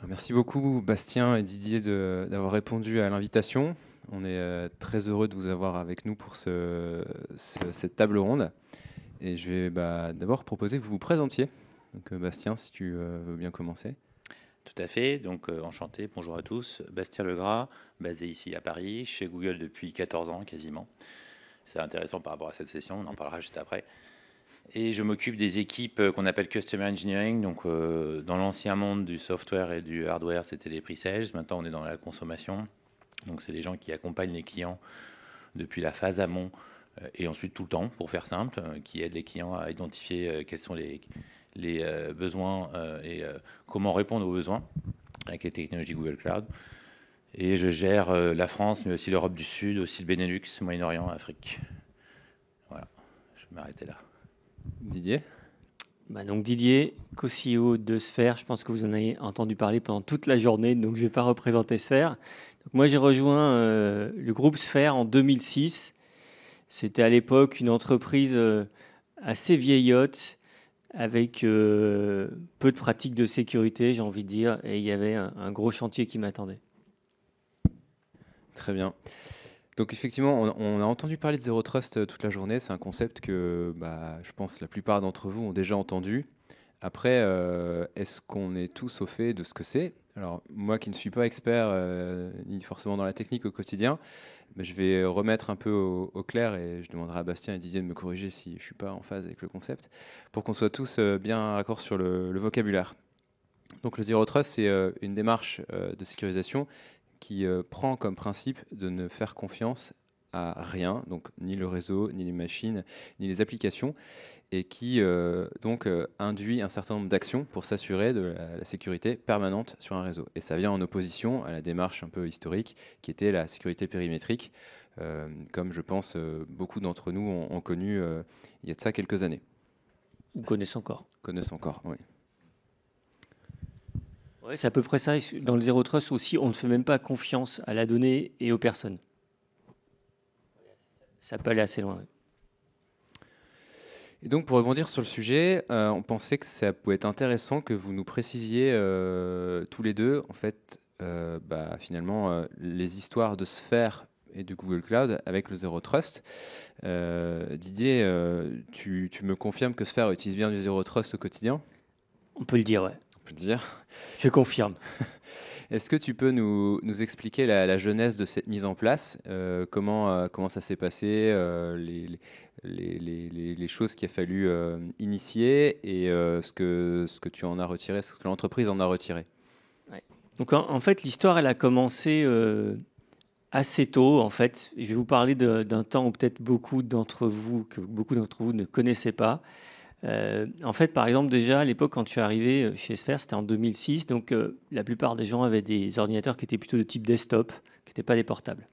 Merci beaucoup Bastien et Didier d'avoir répondu à l'invitation. On est très heureux de vous avoir avec nous pour cette table ronde. Et je vais d'abord proposer que vous vous présentiez. Donc Bastien, si tu veux bien commencer. Tout à fait, donc enchanté, bonjour à tous. Bastien Legras, basé ici à Paris, chez Google depuis 14 ans quasiment. C'est intéressant par rapport à cette session, on en parlera juste après. Et je m'occupe des équipes qu'on appelle Customer Engineering. Donc dans l'ancien monde du software et du hardware, c'était les pre-sales. Maintenant, on est dans la consommation. Donc c'est des gens qui accompagnent les clients depuis la phase amont et ensuite tout le temps, pour faire simple, qui aident les clients à identifier quels sont les besoins et comment répondre aux besoins avec les technologies Google Cloud. Et je gère la France, mais aussi l'Europe du Sud, aussi le Benelux, Moyen-Orient, Afrique. Voilà, je vais m'arrêter là. Didier. Donc Didier, co-CEO de Sphère, je pense que vous en avez entendu parler pendant toute la journée, donc je ne vais pas représenter Sphère. Donc moi j'ai rejoint le groupe Sphère en 2006. C'était à l'époque une entreprise assez vieillotte, avec peu de pratiques de sécurité, j'ai envie de dire, et il y avait un gros chantier qui m'attendait. Très bien. Donc effectivement, on a entendu parler de Zero Trust toute la journée. C'est un concept que je pense la plupart d'entre vous ont déjà entendu. Après, est-ce qu'on est tous au fait de ce que c'est? Alors moi qui ne suis pas expert ni forcément dans la technique au quotidien, je vais remettre un peu au clair et je demanderai à Bastien et Didier de me corriger si je ne suis pas en phase avec le concept, pour qu'on soit tous bien raccords sur le vocabulaire. Donc le Zero Trust, c'est une démarche de sécurisation qui prend comme principe de ne faire confiance à rien, donc ni le réseau, ni les machines, ni les applications, et qui induit un certain nombre d'actions pour s'assurer de la sécurité permanente sur un réseau. Et ça vient en opposition à la démarche un peu historique qui était la sécurité périmétrique, comme je pense beaucoup d'entre nous ont connu il y a de ça quelques années. Vous connaissez encore. Connaissent encore, oui. Ouais, c'est à peu près ça. Dans le Zero Trust aussi, on ne fait même pas confiance à la donnée et aux personnes. Ça peut aller assez loin. Et donc, pour rebondir sur le sujet, on pensait que ça pouvait être intéressant que vous nous précisiez tous les deux, en fait, finalement, les histoires de Sphère et de Google Cloud avec le Zero Trust. Didier, tu me confirmes que Sphère utilise bien du Zero Trust au quotidien? On peut le dire, ouais. On peut le dire. Je confirme. Est-ce que tu peux nous expliquer la genèse de cette mise en place, comment ça s'est passé, les choses qu'il a fallu initier et ce que tu en as retiré, ce que l'entreprise en a retiré? Ouais. Donc en fait, l'histoire, elle a commencé assez tôt. En fait, je vais vous parler d'un temps où peut-être beaucoup d'entre vous ne connaissaient pas. En fait, par exemple, déjà à l'époque, quand je suis arrivé chez Sphère, c'était en 2006. Donc, la plupart des gens avaient des ordinateurs qui étaient plutôt de type desktop, qui n'étaient pas des portables.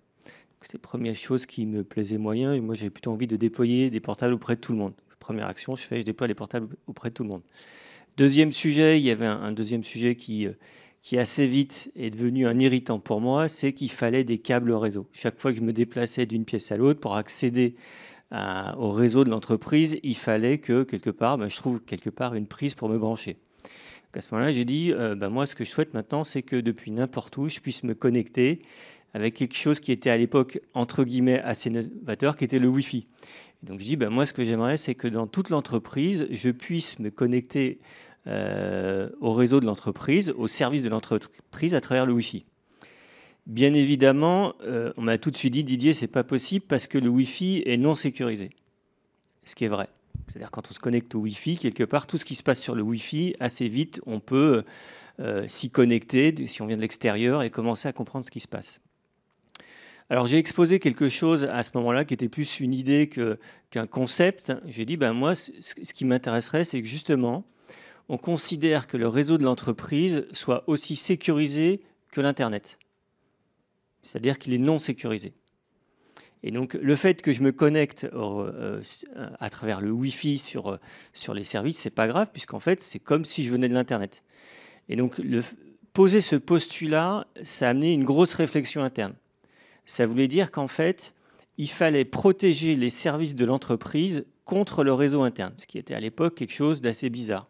C'est la première chose qui me plaisait moyen. Et moi, j'avais plutôt envie de déployer des portables auprès de tout le monde. Première action, je déploie les portables auprès de tout le monde. Deuxième sujet, il y avait un deuxième sujet qui assez vite est devenu un irritant pour moi, c'est qu'il fallait des câbles réseau. Chaque fois que je me déplaçais d'une pièce à l'autre pour accéder au réseau de l'entreprise, il fallait que quelque part, je trouve quelque part une prise pour me brancher. Donc à ce moment-là, j'ai dit, moi, ce que je souhaite maintenant, c'est que depuis n'importe où, je puisse me connecter avec quelque chose qui était à l'époque, entre guillemets, assez novateur, qui était le Wi-Fi. Et donc je dis, moi, ce que j'aimerais, c'est que dans toute l'entreprise, je puisse me connecter au réseau de l'entreprise, au service de l'entreprise à travers le Wi-Fi. Bien évidemment, on m'a tout de suite dit, Didier, c'est pas possible parce que le Wi-Fi est non sécurisé. Ce qui est vrai. C'est-à-dire quand on se connecte au Wi-Fi, quelque part, tout ce qui se passe sur le Wi-Fi, assez vite, on peut s'y connecter, si on vient de l'extérieur, et commencer à comprendre ce qui se passe. Alors j'ai exposé quelque chose à ce moment-là qui était plus une idée qu'un concept. J'ai dit, moi, ce qui m'intéresserait, c'est que justement, on considère que le réseau de l'entreprise soit aussi sécurisé que l'Internet. C'est-à-dire qu'il est non sécurisé. Et donc, le fait que je me connecte à travers le Wi-Fi sur les services, c'est pas grave, puisqu'en fait, c'est comme si je venais de l'Internet. Et donc, poser ce postulat, ça a amené une grosse réflexion interne. Ça voulait dire qu'en fait, il fallait protéger les services de l'entreprise contre le réseau interne, ce qui était à l'époque quelque chose d'assez bizarre.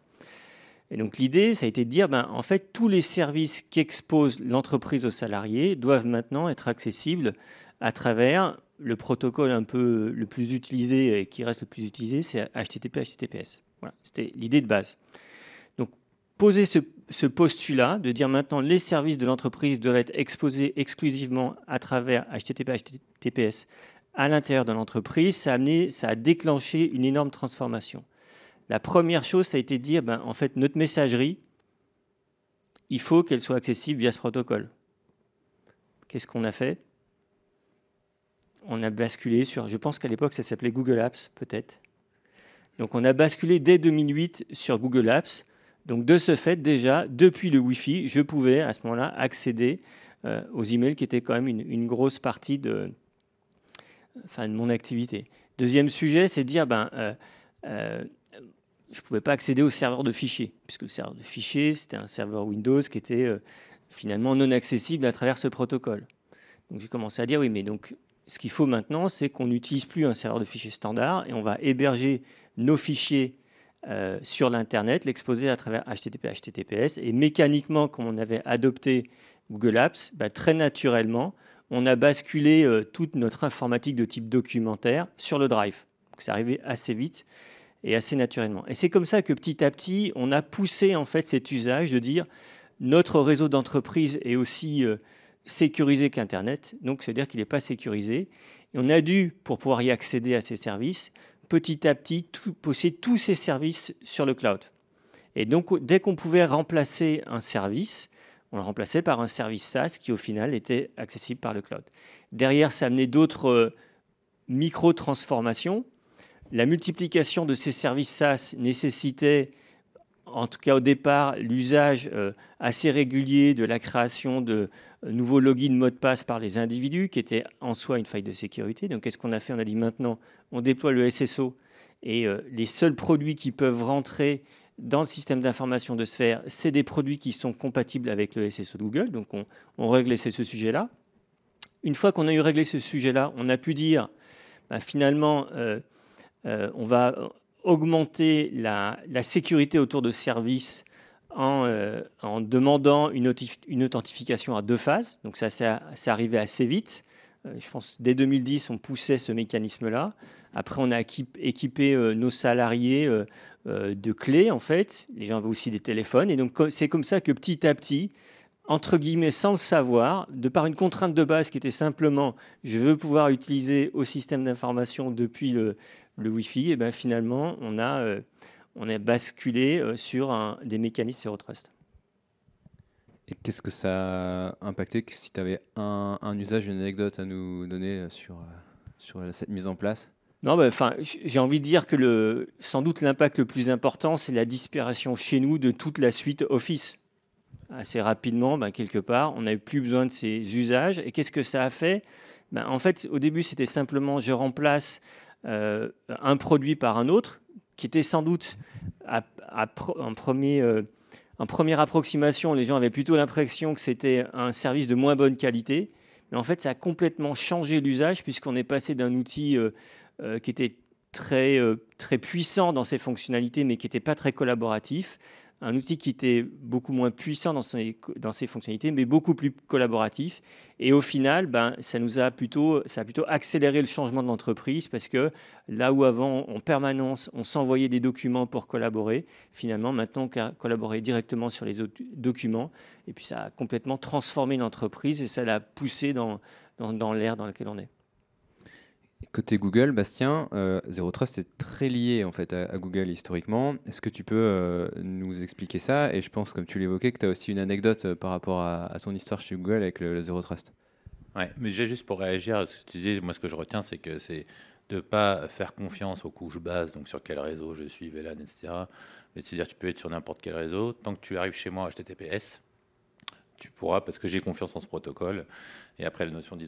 Et donc l'idée, ça a été de dire, en fait, tous les services qu'expose l'entreprise aux salariés doivent maintenant être accessibles à travers le protocole un peu le plus utilisé et qui reste le plus utilisé, c'est HTTP, HTTPS. Voilà, c'était l'idée de base. Donc poser ce postulat de dire maintenant les services de l'entreprise doivent être exposés exclusivement à travers HTTP, HTTPS à l'intérieur de l'entreprise, ça a déclenché une énorme transformation. La première chose, ça a été de dire, en fait, notre messagerie, il faut qu'elle soit accessible via ce protocole. Qu'est-ce qu'on a fait? On a basculé sur, je pense qu'à l'époque, ça s'appelait Google Apps, peut-être. Donc, on a basculé dès 2008 sur Google Apps. Donc, de ce fait, déjà, depuis le Wi-Fi, je pouvais, à ce moment-là, accéder aux emails qui étaient quand même une grosse partie de mon activité. Deuxième sujet, c'est de dire, je ne pouvais pas accéder au serveur de fichiers, puisque le serveur de fichiers, c'était un serveur Windows qui était finalement non accessible à travers ce protocole. Donc j'ai commencé à dire, oui, mais donc ce qu'il faut maintenant, c'est qu'on n'utilise plus un serveur de fichiers standard et on va héberger nos fichiers sur l'Internet, l'exposer à travers HTTP, HTTPS. Et mécaniquement, comme on avait adopté Google Apps, très naturellement, on a basculé toute notre informatique de type documentaire sur le Drive. Donc c'est arrivé assez vite et assez naturellement. Et c'est comme ça que petit à petit, on a poussé en fait cet usage de dire notre réseau d'entreprise est aussi sécurisé qu'Internet, donc c'est-à-dire qu'il n'est pas sécurisé. Et on a dû, pour pouvoir y accéder à ces services, petit à petit pousser tous ces services sur le cloud. Et donc, dès qu'on pouvait remplacer un service, on le remplaçait par un service SaaS qui, au final, était accessible par le cloud. Derrière, ça amenait d'autres micro-transformations. La multiplication de ces services SaaS nécessitait, en tout cas au départ, l'usage assez régulier de la création de nouveaux logins, mots de passe par les individus, qui était en soi une faille de sécurité. Donc, qu'est-ce qu'on a fait? On a dit maintenant, on déploie le SSO et les seuls produits qui peuvent rentrer dans le système d'information de Sphère, c'est des produits qui sont compatibles avec le SSO de Google. Donc, on réglait ce sujet-là. Une fois qu'on a eu réglé ce sujet-là, on a pu dire, finalement, on va augmenter la sécurité autour de services en demandant une authentification à 2 phases. Donc ça, c'est arrivé assez vite. Je pense dès 2010, on poussait ce mécanisme-là. Après, on a équipé nos salariés de clés, en fait. Les gens avaient aussi des téléphones. Et donc, c'est comme ça que petit à petit, entre guillemets, sans le savoir, de par une contrainte de base qui était simplement « je veux pouvoir utiliser au système d'information depuis le Wi-Fi », et finalement, on a basculé sur des mécanismes Zero Trust. Et qu'est-ce que ça a impacté si tu avais un usage, une anecdote à nous donner sur cette mise en place? Non, j'ai envie de dire que sans doute l'impact le plus important, c'est la disparition chez nous de toute la suite Office. Assez rapidement, quelque part, on n'avait plus besoin de ces usages. Et qu'est-ce que ça a fait? En fait, au début, c'était simplement je remplace un produit par un autre, qui était sans doute en première approximation, les gens avaient plutôt l'impression que c'était un service de moins bonne qualité. Mais en fait, ça a complètement changé l'usage puisqu'on est passé d'un outil qui était très, très puissant dans ses fonctionnalités, mais qui n'était pas très collaboratif, un outil qui était beaucoup moins puissant dans ses fonctionnalités, mais beaucoup plus collaboratif. Et au final, ça a plutôt accéléré le changement de l'entreprise parce que là où avant, en permanence, on s'envoyait des documents pour collaborer, finalement, maintenant, on peut collaborer directement sur les autres documents. Et puis, ça a complètement transformé l'entreprise et ça l'a poussé dans l'ère dans laquelle on est. Côté Google, Bastien, Zero Trust est très lié en fait à Google historiquement. Est-ce que tu peux nous expliquer ça? Et je pense, comme tu l'évoquais, que tu as aussi une anecdote par rapport à ton histoire chez Google avec le Zero Trust. Ouais, mais déjà juste pour réagir à ce que tu disais, moi ce que je retiens, c'est que c'est de ne pas faire confiance aux couches bases, donc sur quel réseau je suis, VLAN, etc. Mais c'est-à-dire tu peux être sur n'importe quel réseau. Tant que tu arrives chez moi HTTPS, tu pourras, parce que j'ai confiance en ce protocole. Et après, la notion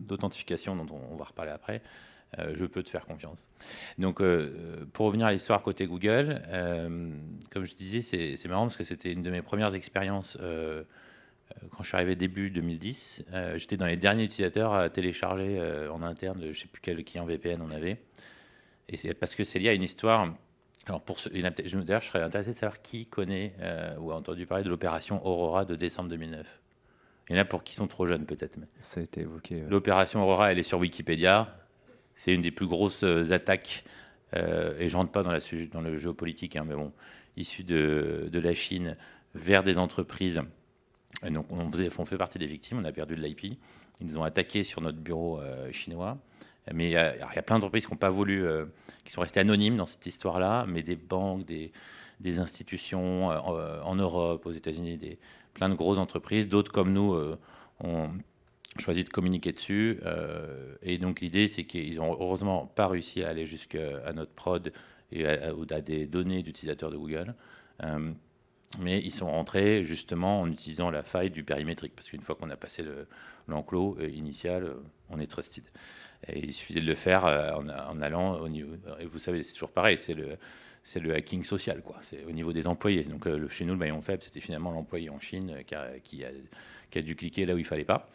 d'authentification dont on va reparler après, je peux te faire confiance. Donc, pour revenir à l'histoire côté Google, comme je disais, c'est marrant parce que c'était une de mes premières expériences quand je suis arrivé début 2010. J'étais dans les derniers utilisateurs à télécharger en interne, je ne sais plus quel client VPN on avait. Et c'est parce que c'est lié à une histoire Alors, d'ailleurs, je serais intéressé de savoir qui connaît ou a entendu parler de l'opération Aurora de décembre 2009. Il y en a pour qui sont trop jeunes, peut-être. Mais... Ça a été évoqué. L'opération Aurora, elle est sur Wikipédia. C'est une des plus grosses attaques, et je ne rentre pas dans le géopolitique, hein, mais bon, issue de la Chine vers des entreprises. Et donc, on fait partie des victimes, on a perdu de l'IP. Ils nous ont attaqué sur notre bureau chinois. Mais il y a plein d'entreprises qui n'ont pas voulu, qui sont restées anonymes dans cette histoire-là, mais des banques, des institutions en Europe, aux États-Unis, plein de grosses entreprises. D'autres comme nous ont choisi de communiquer dessus. Et donc l'idée, c'est qu'ils n'ont heureusement pas réussi à aller jusqu'à notre prod et à des données d'utilisateurs de Google. Mais ils sont rentrés justement en utilisant la faille du périmétrique, parce qu'une fois qu'on a passé l'enclos initial, on est trusted. Et il suffisait de le faire en allant au niveau. Et vous savez, c'est toujours pareil, c'est le hacking social, quoi. C'est au niveau des employés. Donc chez nous, le maillon faible, c'était finalement l'employé en Chine qui a dû cliquer là où il fallait pas.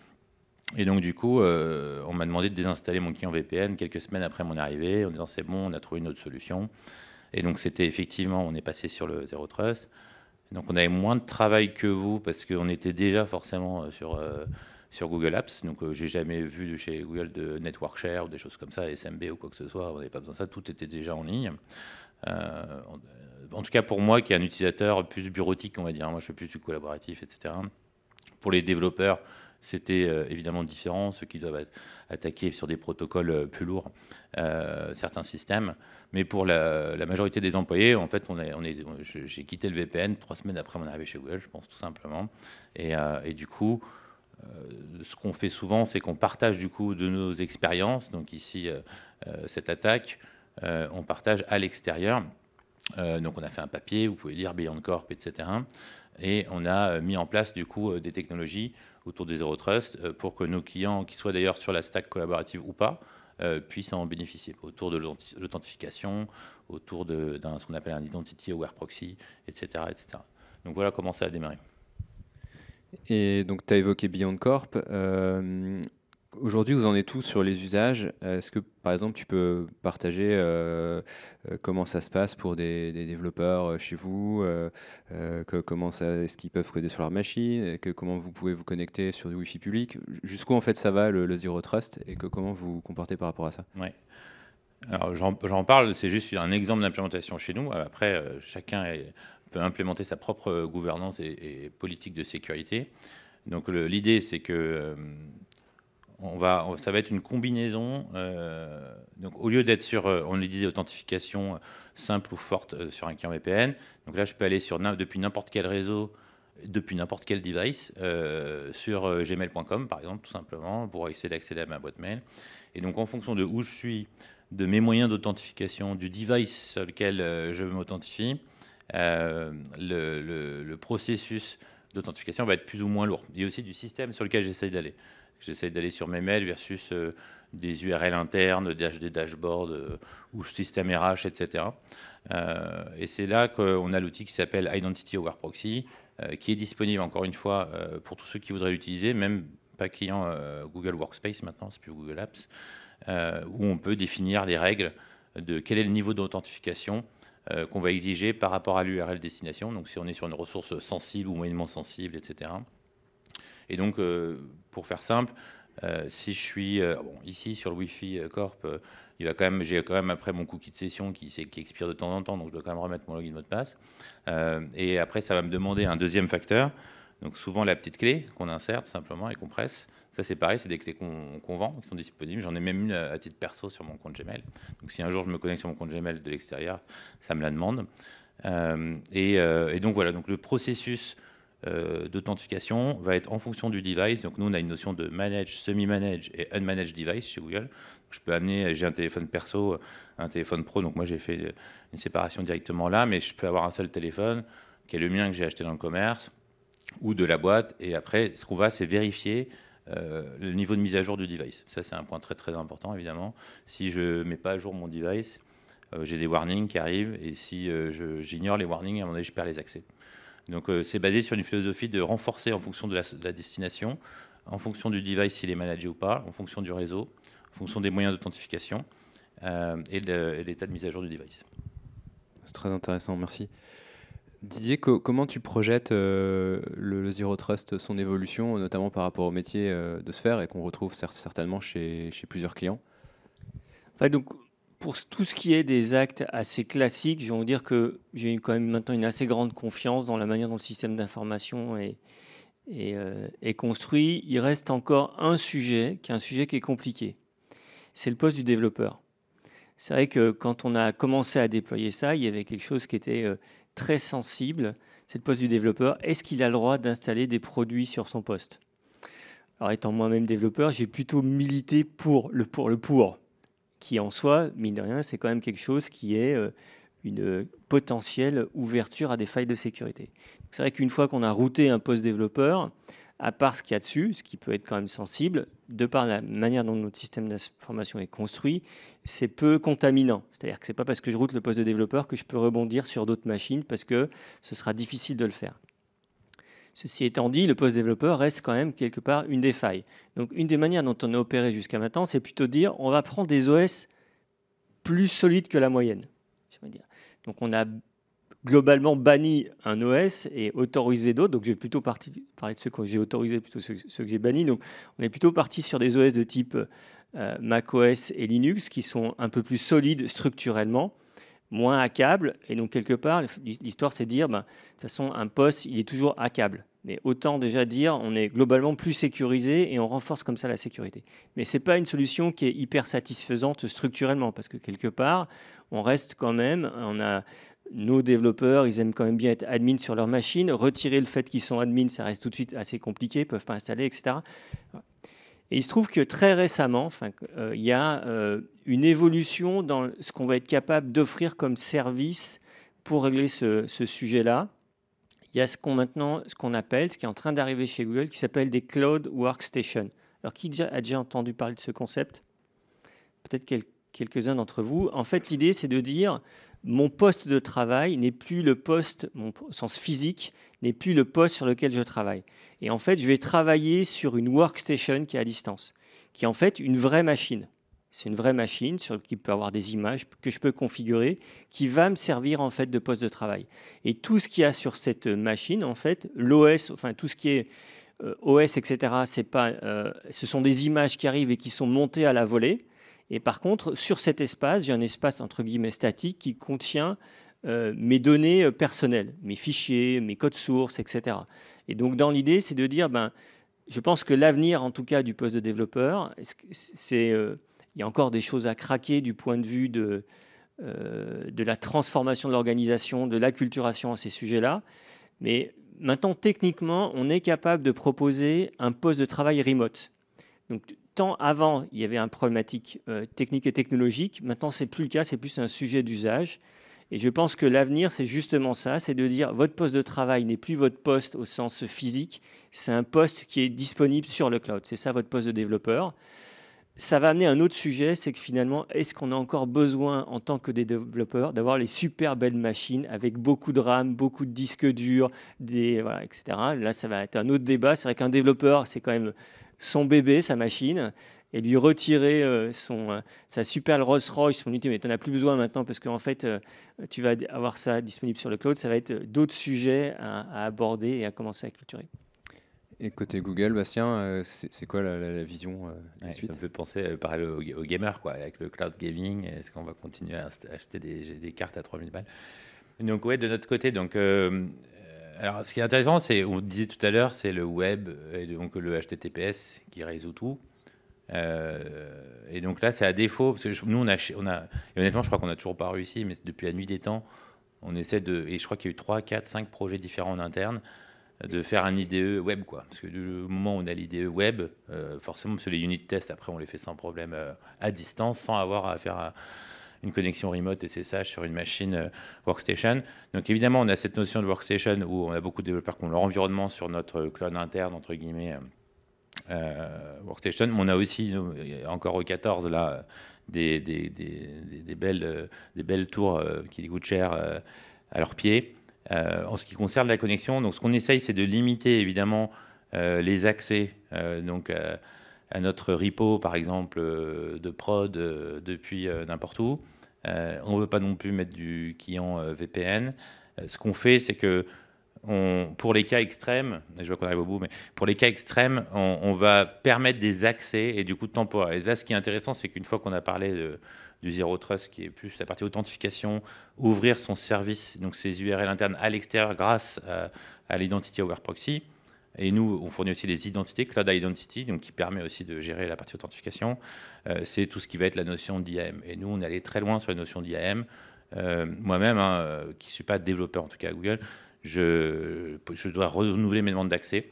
Et donc du coup, on m'a demandé de désinstaller mon client VPN quelques semaines après mon arrivée, en disant c'est bon, on a trouvé une autre solution. Et donc c'était effectivement, on est passé sur le Zero Trust. Donc on avait moins de travail que vous parce qu'on était déjà forcément sur Google Apps. Donc j'ai jamais vu de chez Google de Network Share ou des choses comme ça, SMB ou quoi que ce soit. On n'avait pas besoin de ça, tout était déjà en ligne. En tout cas pour moi qui est un utilisateur plus bureautique, on va dire, moi je fais plus du collaboratif, etc. Pour les développeurs, c'était évidemment différent, ceux qui doivent attaquer sur des protocoles plus lourds certains systèmes. Mais pour la majorité des employés, en fait, j'ai quitté le VPN 3 semaines après mon arrivée chez Google, je pense, tout simplement. Et du coup, ce qu'on fait souvent, c'est qu'on partage du coup de nos expériences. Donc ici, cette attaque, on partage à l'extérieur. Donc on a fait un papier, vous pouvez lire Beyond Corp, etc. Et on a mis en place du coup des technologies autour des Zero Trust pour que nos clients, qui soient d'ailleurs sur la stack collaborative ou pas, puissent en bénéficier autour de l'authentification, autour de ce qu'on appelle un Identity Aware Proxy, etc., etc. Donc voilà comment ça a démarré. Et donc tu as évoqué Beyond Corp. Aujourd'hui, vous en êtes tous sur les usages. Est-ce que, par exemple, tu peux partager comment ça se passe pour des développeurs chez vous, est-ce qu'ils peuvent coder sur leur machine, comment vous pouvez vous connecter sur du Wi-Fi public, jusqu'où en fait ça va le Zero Trust et comment vous vous comportez par rapport à ça? Ouais. Alors j'en parle, c'est juste un exemple d'implémentation chez nous. Après, chacun peut implémenter sa propre gouvernance et politique de sécurité. Donc l'idée, c'est que ça va être une combinaison. Donc, au lieu d'être sur, on le disait, authentification simple ou forte sur un client VPN, donc là, je peux aller depuis n'importe quel réseau, depuis n'importe quel device, sur gmail.com, par exemple, tout simplement, pour essayer d'accéder à ma boîte mail. Et donc, en fonction de où je suis, de mes moyens d'authentification, du device sur lequel je m'authentifie, le processus d'authentification va être plus ou moins lourd. Il y a aussi du système sur lequel j'essaye d'aller. J'essaie d'aller sur mes mails versus des URL internes, des dashboards ou système RH, etc. Et c'est là qu'on a l'outil qui s'appelle Identity Aware Proxy, qui est disponible encore une fois pour tous ceux qui voudraient l'utiliser, même pas client Google Workspace maintenant, c'est plus Google Apps, où on peut définir les règles de quel est le niveau d'authentification qu'on va exiger par rapport à l'URL destination. Donc si on est sur une ressource sensible ou moyennement sensible, etc. Et donc, pour faire simple, si je suis ici sur le Wi-Fi Corp, j'ai quand même après mon cookie de session qui expire de temps en temps, donc je dois quand même remettre mon login mot de passe. Et après, ça va me demander un deuxième facteur. Donc souvent la petite clé qu'on insère tout simplement et qu'on presse. Ça c'est pareil, c'est des clés qu'on vend, qui sont disponibles. J'en ai même une à titre perso sur mon compte Gmail. Donc si un jour je me connecte sur mon compte Gmail de l'extérieur, ça me la demande. Et donc voilà, donc le processus d'authentification va être en fonction du device. Donc nous, on a une notion de manage, semi-manage et unmanaged device chez Google. Je peux amener, j'ai un téléphone perso, un téléphone pro, donc moi j'ai fait une séparation directement là, mais je peux avoir un seul téléphone qui est le mien que j'ai acheté dans le commerce ou de la boîte. Et après, ce qu'on va, c'est vérifier le niveau de mise à jour du device. Ça, c'est un point très très important, évidemment. Si je ne mets pas à jour mon device, j'ai des warnings qui arrivent, et si j'ignore les warnings, à un moment donné, je perds les accès. Donc c'est basé sur une philosophie de renforcer en fonction de la destination, en fonction du device s'il est managé ou pas, en fonction du réseau, en fonction des moyens d'authentification et l'état de mise à jour du device. C'est très intéressant, merci. Didier, comment tu projettes le Zero Trust, son évolution, notamment par rapport au métier de Sphère et qu'on retrouve certainement chez plusieurs clients? Enfin, donc, pour tout ce qui est des actes assez classiques, je vais vous dire que j'ai quand même maintenant une assez grande confiance dans la manière dont le système d'information est construit. Il reste encore un sujet qui est compliqué. C'est le poste du développeur. C'est vrai que quand on a commencé à déployer ça, il y avait quelque chose qui était très sensible. C'est le poste du développeur. Est-ce qu'il a le droit d'installer des produits sur son poste? Alors, étant moi-même développeur, j'ai plutôt milité pour, qui en soi, mine de rien, c'est quand même quelque chose qui est une potentielle ouverture à des failles de sécurité. C'est vrai qu'une fois qu'on a routé un poste développeur, à part ce qu'il y a dessus, ce qui peut être quand même sensible, de par la manière dont notre système d'information est construit, c'est peu contaminant. C'est-à-dire que ce n'est pas parce que je route le poste de développeur que je peux rebondir sur d'autres machines parce que ce sera difficile de le faire. Ceci étant dit, le poste développeur reste quand même quelque part une des failles. Donc une des manières dont on a opéré jusqu'à maintenant, c'est plutôt de dire on va prendre des OS plus solides que la moyenne. Donc on a globalement banni un OS et autorisé d'autres. Donc, je vais plutôt parler de ceux que j'ai autorisés plutôt que ceux que j'ai bannis. Donc, on est plutôt parti sur des OS de type macOS et Linux qui sont un peu plus solides structurellement, moins hackables. Et donc, quelque part, l'histoire, c'est de dire, de toute façon, un poste, il est toujours hackable. Mais autant déjà dire, on est globalement plus sécurisé et on renforce comme ça la sécurité. Mais ce n'est pas une solution qui est hyper satisfaisante structurellement parce que quelque part, on reste quand même, nos développeurs, ils aiment quand même bien être admins sur leur machine. Retirer le fait qu'ils sont admins, ça reste tout de suite assez compliqué, ils ne peuvent pas installer, etc. Et il se trouve que très récemment, il y a une évolution dans ce qu'on va être capable d'offrir comme service pour régler ce sujet-là. Il y a ce qu'on appelle, ce qui est en train d'arriver chez Google, qui s'appelle des Cloud Workstation. Alors, qui a déjà entendu parler de ce concept? Peut-être quelques-uns d'entre vous. En fait, l'idée, c'est de dire mon poste de travail n'est plus le poste, au sens physique, n'est plus le poste sur lequel je travaille. Et en fait, je vais travailler sur une workstation qui est à distance, qui est en fait une vraie machine. C'est une vraie machine sur qui peut avoir des images que je peux configurer, qui va me servir en fait de poste de travail. Et tout ce qu'il y a sur cette machine, en fait, l'OS, enfin tout ce qui est OS, etc., ce sont des images qui arrivent et qui sont montées à la volée. Et par contre, sur cet espace, j'ai un espace entre guillemets statique qui contient mes données personnelles, mes fichiers, mes codes sources, etc. Et donc, dans l'idée, c'est de dire, je pense que l'avenir, en tout cas, du poste de développeur, il y a encore des choses à craquer du point de vue de la transformation de l'organisation, de l'acculturation à ces sujets-là. Mais maintenant, techniquement, on est capable de proposer un poste de travail remote. Donc, tant avant, il y avait une problématique technique et technologique. Maintenant, ce n'est plus le cas, c'est plus un sujet d'usage. Et je pense que l'avenir, c'est justement ça, c'est de dire votre poste de travail n'est plus votre poste au sens physique, c'est un poste qui est disponible sur le cloud. C'est ça votre poste de développeur. Ça va amener un autre sujet, c'est que finalement, est-ce qu'on a encore besoin, en tant que des développeurs, d'avoir les super belles machines avec beaucoup de RAM, beaucoup de disques durs, etc. Là, ça va être un autre débat. C'est vrai qu'un développeur, c'est quand même son bébé, sa machine, et lui retirer sa super Rolls-Royce, mais tu n'en as plus besoin maintenant parce qu'en fait, tu vas avoir ça disponible sur le cloud. Ça va être d'autres sujets à aborder et à commencer à culturer. Et côté Google, Bastien, c'est quoi la vision de suite? Ça me fait penser pareil aux gamers, quoi, avec le cloud gaming. Est-ce qu'on va continuer à acheter des cartes à 3000 balles? Donc, ouais, de notre côté, donc, alors, ce qui est intéressant, c'est, on disait tout à l'heure, c'est le web et donc le HTTPS qui résout tout. Et donc là, c'est à défaut, parce que nous, et honnêtement, je crois qu'on n'a toujours pas réussi, mais depuis la nuit des temps, on essaie et je crois qu'il y a eu 3, 4, 5 projets différents en interne, de faire un IDE web, quoi. Parce que le moment où on a l'IDE web, forcément, parce que les unit tests, après, on les fait sans problème à distance, sans avoir à faire une connexion remote SSH sur une machine workstation. Donc évidemment, on a cette notion de workstation où on a beaucoup de développeurs qui ont leur environnement sur notre cloud interne, entre guillemets, workstation. Mais on a aussi, encore au 14, là, des belles tours qui coûtent cher à leurs pieds. En ce qui concerne la connexion, donc ce qu'on essaye, c'est de limiter évidemment les accès donc à notre repo, par exemple, de prod depuis n'importe où. On ne veut pas non plus mettre du client VPN. Ce qu'on fait, c'est que pour les cas extrêmes, je vois qu'on arrive au bout, mais pour les cas extrêmes, on va permettre des accès et du coup temporaires. Et là, ce qui est intéressant, c'est qu'une fois qu'on a parlé du Zero Trust, qui est plus la partie authentification, ouvrir son service, donc ses URL internes à l'extérieur grâce à l'identity over proxy. Et nous, on fournit aussi des identités, Cloud Identity, donc qui permet aussi de gérer la partie authentification. C'est tout ce qui va être la notion d'IAM. Et nous, on est allé très loin sur la notion d'IAM. Moi-même, qui ne suis pas développeur, en tout cas à Google, je dois renouveler mes demandes d'accès.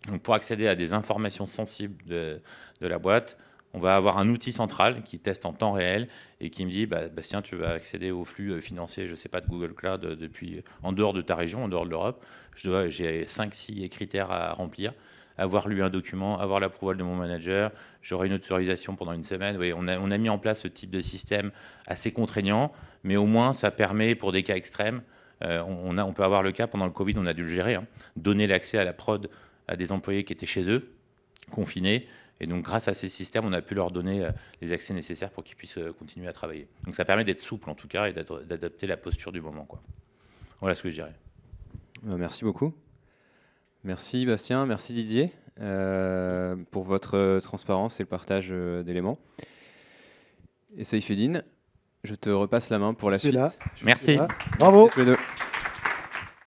Donc, pour accéder à des informations sensibles de la boîte, on va avoir un outil central qui teste en temps réel et qui me dit Bastien, tu vas accéder aux flux financiers, je ne sais pas, de Google Cloud depuis en dehors de ta région, en dehors de l'Europe. J'ai 5-6 critères à remplir. Avoir lu un document, avoir l'approval de mon manager, j'aurai une autorisation pendant une semaine. Oui, on a mis en place ce type de système assez contraignant, mais au moins ça permet pour des cas extrêmes. On peut avoir le cas, pendant le Covid, on a dû le gérer, donner l'accès à la prod à des employés qui étaient chez eux, confinés. Et donc, grâce à ces systèmes, on a pu leur donner les accès nécessaires pour qu'ils puissent continuer à travailler. Donc, ça permet d'être souple, en tout cas, et d'adapter la posture du moment, quoi. Voilà ce que je dirais. Merci beaucoup. Merci Bastien, merci Didier pour votre transparence et le partage d'éléments. Et Saïfeddine, je te repasse la main pour la suite. Là. Merci. Bravo. Merci.